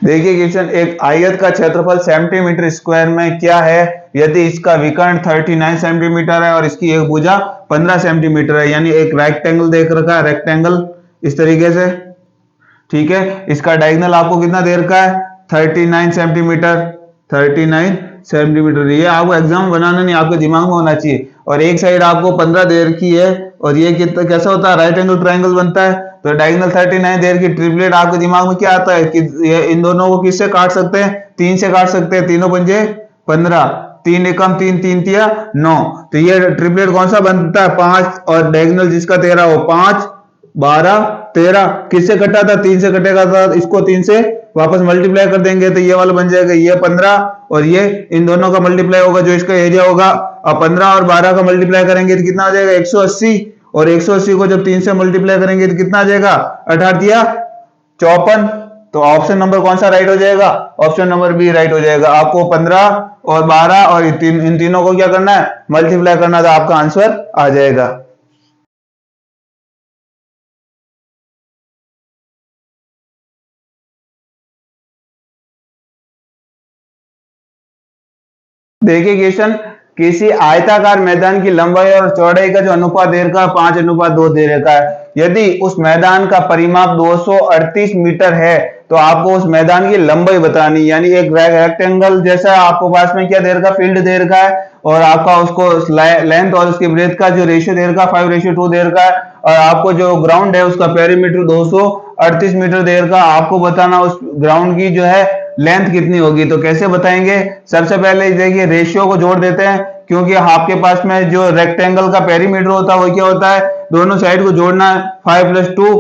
देखिए क्वेश्चन, एक आयत का क्षेत्रफल सेंटीमीटर स्क्वायर में क्या है यदि इसका विकर्ण 39 सेंटीमीटर है और इसकी एक भुजा 15 सेंटीमीटर है। यानी एक रेक्टेंगल देख रखा है, रेक्टेंगल इस तरीके से, ठीक है। इसका डायगोनल आपको कितना दे रखा है, 39 सेंटीमीटर, 39 सेंटीमीटर। ये आपको एग्जाम बनाना नहीं, आपके दिमाग में होना चाहिए। और एक साइड आपको 15 दे रखी है और ये कितना कैसा होता है, राइट एंगल ट्रायंगल बनता है। तो डायगोनल 39 दे रखी, ट्रिपलेट आपके दिमाग में क्या आता है कि ये इन दोनों को किससे काट सकते हैं, 3 से काट सकते हैं। तीनों पंजे 15, 3 एकम 3, 3 तिया 9। तो ये ट्रिपलेट कौन सा बनता है, 5, और डायगोनल जिसका 13 हो, 5 12 13, किससे कटा था, 3 से कटेगा था। इसको 3 से वापस मल्टीप्लाई कर देंगे तो ये वाला बन जाएगा, ये 15 और ये इन दोनों का मल्टीप्लाई होगा जो इसका एरिया होगा। अब 15 और 12 का मल्टीप्लाई करेंगे तो कितना आ जाएगा, 180। और 180 को जब 3 से मल्टीप्लाई करेंगे तो कितना आ जाएगा, 18 दिया 54। तो ऑप्शन नंबर कौन सा राइट हो जाएगा, ऑप्शन नंबर बी राइट हो जाएगा। आपको 15 और 12 और इन तीनों को क्या करना है, मल्टीप्लाई करना, तो आपका आंसर आ जाएगा। देखिए क्वेश्चन, किसी आयताकार मैदान की लंबाई और चौड़ाई का जो अनुपात दे रखा है 5:2 दे रखा है। यदि उस मैदान का परिमाप 238 मीटर है तो आपको उस मैदान की लंबाई बतानी। यानी एक रेक्टेंगल जैसा आपको पास में क्या दे रखा, फील्ड दे रखा है और आपका उसको लेंथ और उसकी ब्रेथ का जो रेशियो दे रखा 5:2 दे रखा है। और आपको जो ग्राउंड है उसका पेरीमीटर 238 मीटर दे रखा, आपको बताना उस ग्राउंड की जो है लेंथ कितनी होगी। तो कैसे बताएंगे, सबसे पहले देखिए रेशियो को जोड़ देते हैं, क्योंकि आपके पास में जो रेक्टेंगल का पेरीमीटर होता है वो क्या होता है, दोनों साइड को जोड़ना है। 5 + 2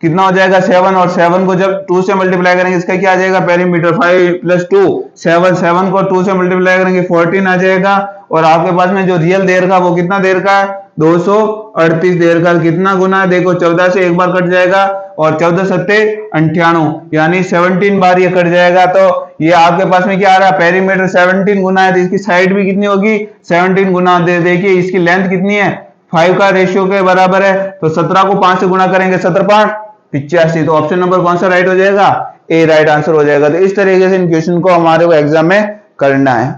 कितना हो जाएगा, 7, और 7 को जब 2 से मल्टीप्लाई करेंगे इसका क्या आ जाएगा, पेरीमीटर। 5 + 2 7, 7 को 2 से मल्टीप्लाई करेंगे 14 आ जाएगा। और आपके पास में जो रियल दे रखा वो कितना दे रखा है, 238 दे रखा। कितना गुना है, देखो 14 से एक बार कट जाएगा और 14 सत्ते 98, यानी 17 बार ये कट जाएगा। तो ये आपके पास में क्या आ रहा है, पेरीमीटर 17 गुना है, तो इसकी साइड भी कितनी होगी, 17 गुना। देखिए इसकी लेंथ कितनी है, 5 का रेशियो के बराबर है। तो 17 को 5 से गुना करेंगे, 17 5 85। तो ऑप्शन नंबर कौन सा राइट हो जाएगा, ए राइट आंसर हो जाएगा। तो इस तरीके से इन क्वेश्चन को हमारे को एग्जाम में करना है।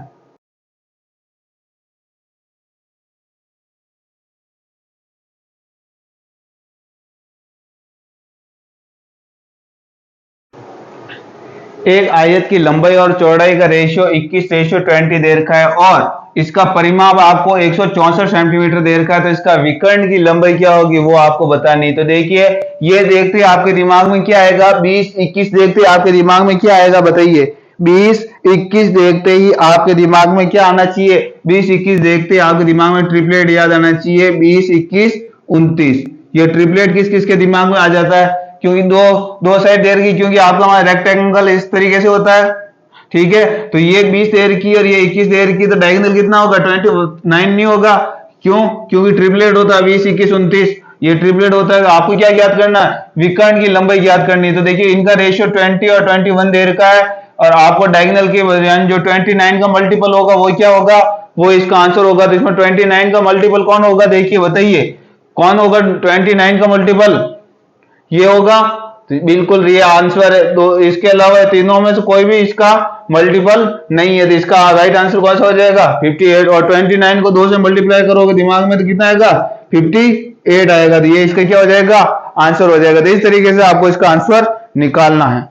एक आयत की लंबाई और चौड़ाई का रेशियो 21:20 दे रखा है और इसका परिमाप आपको 164 सेंटीमीटर दे रखा है। तो इसका विकर्ण की लंबाई क्या होगी वो आपको बतानी। तो देखिए ये देखते ही आपके दिमाग में क्या आएगा, 20-21 देखते ही आपके दिमाग में क्या आएगा, बताइए। 20-21 देखते ही आपके दिमाग में क्या आना चाहिए, 20-21 देखते ही आपके दिमाग में ट्रिपलेट याद आना चाहिए, 20-21-29। ये ट्रिपलेट किस किस के दिमाग में आ जाता है, क्योंकि दो दो साइड दे रखी, क्योंकि आपका हमारा रेक्टेंगल इस तरीके से होता है, ठीक है। तो ये 20 दे रखी और ये 21 दे रखी, तो डायगोनल कितना होगा, 29 नहीं होगा। क्यों, क्योंकि ट्रिपलेट होता है 20-21-29, ये ट्रिपलेट होता है। आपको क्या ज्ञात करना है, विकर्ण की लंबाई ज्ञात करनी है। तो देखिए इनका रेशियो 20 और 21 दे रखा है और आपको डायगोनल के जो 29 का मल्टीपल होगा वो क्या होगा, वो इसका आंसर होगा। तो इसमें 29 का मल्टीपल कौन होगा, देखिए बताइए कौन होगा 29 का मल्टीपल, ये होगा। तो बिल्कुल ये आंसर है। तो इसके अलावा तीनों में से कोई भी इसका मल्टीपल नहीं है, तो इसका राइट आंसर कौन सा हो जाएगा, 58। और 29 को 2 से मल्टीप्लाई करोगे दिमाग में तो कितना आएगा, 58 आएगा। तो ये इसका क्या हो जाएगा, आंसर हो जाएगा। तो इस तरीके से आपको इसका आंसर निकालना है।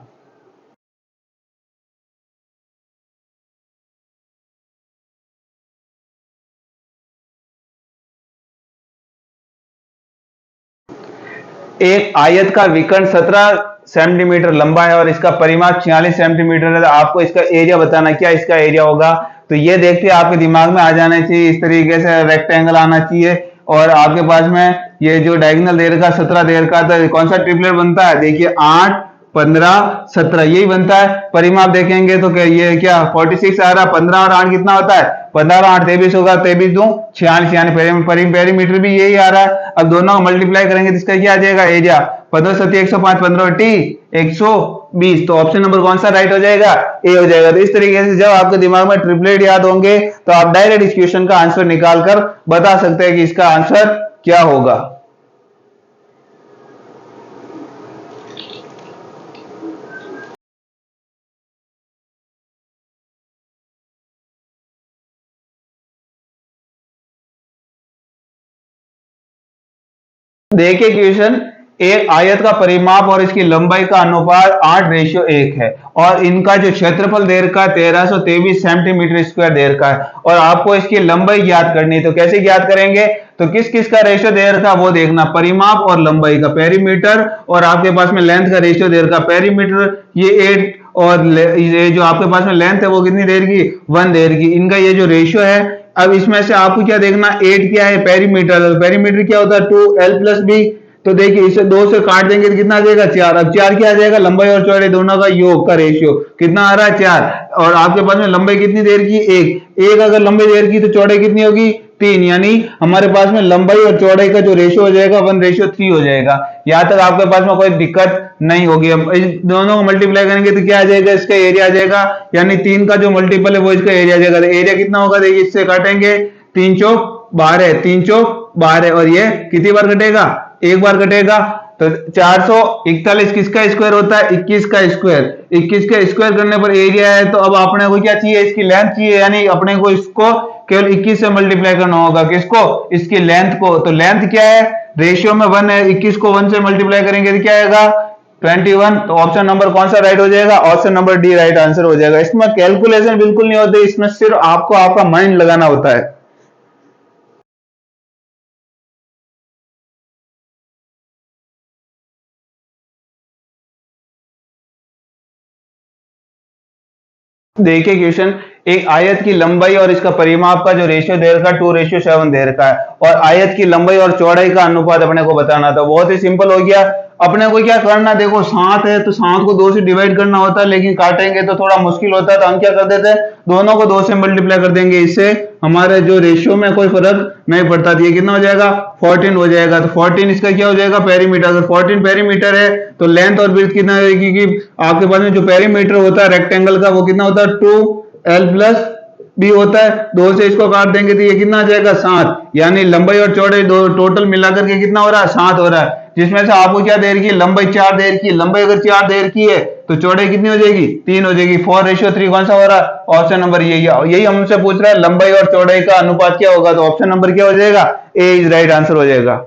एक आयत का विकर्ण 17 सेंटीमीटर लंबा है और इसका परिमाप 46 सेंटीमीटर है। तो आपको इसका एरिया बताना, क्या इसका एरिया होगा। तो ये देखते आपके दिमाग में आ जाना चाहिए, इस तरीके से रेक्टेंगल आना चाहिए और आपके पास में ये जो डायगोनल दे रखा 17 दे रखा, तो कौन सा ट्रिपलेट बनता है, देखिए 8 15 17 यही बनता है। परिमाप देखेंगे तो ये क्या 46 आ रहा, 15 और 8 कितना होता है, 15 और 8 23 होगा, 23 दूं 46, यानी पेरीमीटर भी यही आ रहा है। अब दोनों को मल्टीप्लाई करेंगे तो इसका क्या आ जाएगा, एरिया 15 7 105, 15 टी 120। तो ऑप्शन नंबर कौन सा राइट हो जाएगा, ए हो जाएगा। तो इस तरीके से जब आपके दिमाग में ट्रिपलेट याद होंगे तो आप डायरेक्ट इस क्वेश्चन का आंसर निकाल कर बता सकते हैं कि इसका आंसर क्या होगा। देखिए क्वेश्चन, एक आयत का परिमाप और इसकी लंबाई का अनुपात 8:1 है और इनका जो क्षेत्रफल दे रखा है 1323 सेंटीमीटर स्क्वायर दे रखा है और आपको इसकी लंबाई ज्ञात करनी है। तो कैसे ज्ञात करेंगे? तो किस किस का रेशियो दे रखा है वो देखना, परिमाप और लंबाई का, पेरीमीटर और आपके पास में लेंथ का रेशियो दे रखा, पेरीमीटर ये 8 और ये जो आपके पास में लेंथ है वो कितनी देर की, 1 देर की, इनका ये जो रेशियो है। अब इसमें से आपको क्या देखना, 8 क्या है, पेरीमीटर, पेरीमीटर क्या होता है 2l+b। तो देखिए इसे 2 से काट देंगे तो कितना आ जाएगा 4। अब 4 क्या आ जाएगा, लंबाई और चौड़ाई दोनों का योग का रेशियो कितना आ रहा है 4। और आपके पास में लंबाई कितनी देर की, 1 अगर लंबाई देर की तो चौड़ाई कितनी होगी 3, यानी हमारे पास में लंबाई और चौड़ाई का जो रेशियो हो जाएगा 1:3 हो जाएगा। यहां तक आपके पास में कोई दिक्कत नहीं होगी। अब इस दोनों को मल्टीप्लाई करेंगे तो क्या आ जाएगा, इसका एरिया आ जाएगा, यानी 3 का जो मल्टीपल है वो इसका एरिया आ जाएगा। तो एरिया कितना होगा, देखिए इससे काटेंगे, 3 चौक 12, 3 चौक 12 और ये कितनी बार कटेगा, एक बार कटेगा। तो 441 किसका स्क्वायर होता है, 21 का स्क्वायर। 21 का स्क्वायर करने पर एरिया है, तो अब अपने को क्या चाहिए, इसकी लेंथ चाहिए, यानी अपने को इसको केवल 21 से मल्टीप्लाई करना होगा, किसको, इसकी लेंथ को। तो लेंथ क्या है, रेशियो में 1 है, 21 को 1 से मल्टीप्लाई करेंगे तो क्या आएगा 21। तो ऑप्शन नंबर कौन सा राइट हो जाएगा, option number D right answer हो जाएगा। इसमें कैलकुलेशन बिल्कुल नहीं होती, इसमें सिर्फ आपको आपका माइंड लगाना होता है। देखिए क्वेश्चन, एक आयत की लंबाई और इसका परिमाप का जो रेशियो दे रखा है 2:7 दे रखा है और आयत की लंबाई और चौड़ाई का अनुपात अपने को बताना था। बहुत ही सिंपल हो गया। अपने को क्या करना, देखो 7 है तो 7 को 2 से डिवाइड करना होता है, लेकिन काटेंगे तो थोड़ा मुश्किल होता है, तो हम क्या कर देते हैं, दोनों को 2 से मल्टीप्लाई कर देंगे, इससे हमारे जो रेशियो में कोई फर्क नहीं पड़ता। तो ये कितना हो जाएगा 14 हो जाएगा। तो 14 इसका क्या हो जाएगा, पेरीमीटर। अगर 14 पेरीमीटर है तो लेंथ और ब्रेड्थ कितना रहेगी, कि आपके पास में जो पेरीमीटर होता है रेक्टेंगल का वो कितना होता है 2l+b होता है। 2 से इसको काट देंगे तो ये कितना आ जाएगा 7, यानी लंबाई और चौड़ाई दो टोटल मिलाकर के कितना हो रहा है 7 हो रहा है। जिसमें से आपको क्या देर की, लंबाई 4 देर की, लंबाई अगर 4 देर की है तो चौड़ाई कितनी हो जाएगी 3 हो जाएगी। 4:3 कौन सा हो रहा है, ऑप्शन नंबर यही हमसे पूछ रहा है, लंबाई और चौड़ाई का अनुपात क्या होगा। तो ऑप्शन नंबर क्या हो जाएगा, ए इज राइट आंसर हो जाएगा।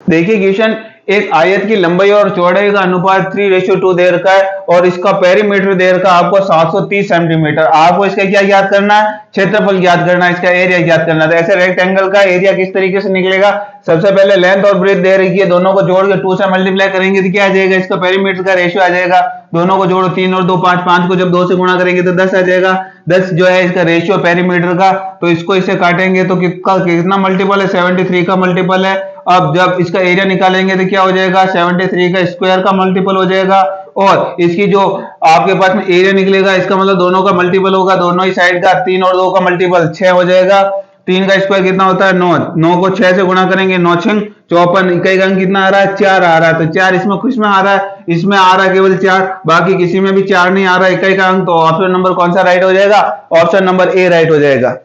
देखिए क्वेश्चन, एक आयत की लंबाई और चौड़ाई का अनुपात 3:2 दे रखा है और इसका पेरीमीटर दे रखा है आपको 730 सेंटीमीटर। आपको इसका क्या ज्ञात करना है, क्षेत्रफल ज्ञात करना है, इसका एरिया ज्ञात करना है। तो ऐसे रेक्टेंगल का एरिया किस तरीके से निकलेगा, सबसे पहले लेंथ और ब्रेड्थ दे रखी है, दोनों को जोड़ के 2 से मल्टीप्लाई करेंगे तो क्या आ जाएगा, इसका पेरीमीटर का रेशियो आ जाएगा। दोनों को जोड़ो, 3 और 2 5, 5 को जब 2 से गुणा करेंगे तो 10 आ जाएगा। 10 जो है इसका रेशियो पेरीमीटर का, तो इसको इससे काटेंगे तो कितना मल्टीपल है, 73 का मल्टीपल है। अब जब इसका एरिया निकालेंगे तो क्या हो जाएगा, 73 का स्क्वायर का मल्टीपल हो जाएगा और इसकी जो आपके पास में एरिया निकलेगा, इसका मतलब दोनों का मल्टीपल होगा, दोनों ही साइड का। 3 और 2 का मल्टीपल 6 हो जाएगा। 3 का स्क्वायर कितना होता है 9, 9 को 6 से गुणा करेंगे, 9 6 54, इकाई का अंक कितना आ रहा है 4 आ रहा है। तो 4 इसमें किस में आ रहा है, इसमें आ रहा है केवल 4, बाकी किसी में भी 4 नहीं आ रहा है इकाई का अंक। तो ऑप्शन नंबर कौन सा राइट हो जाएगा, ऑप्शन नंबर ए राइट हो जाएगा।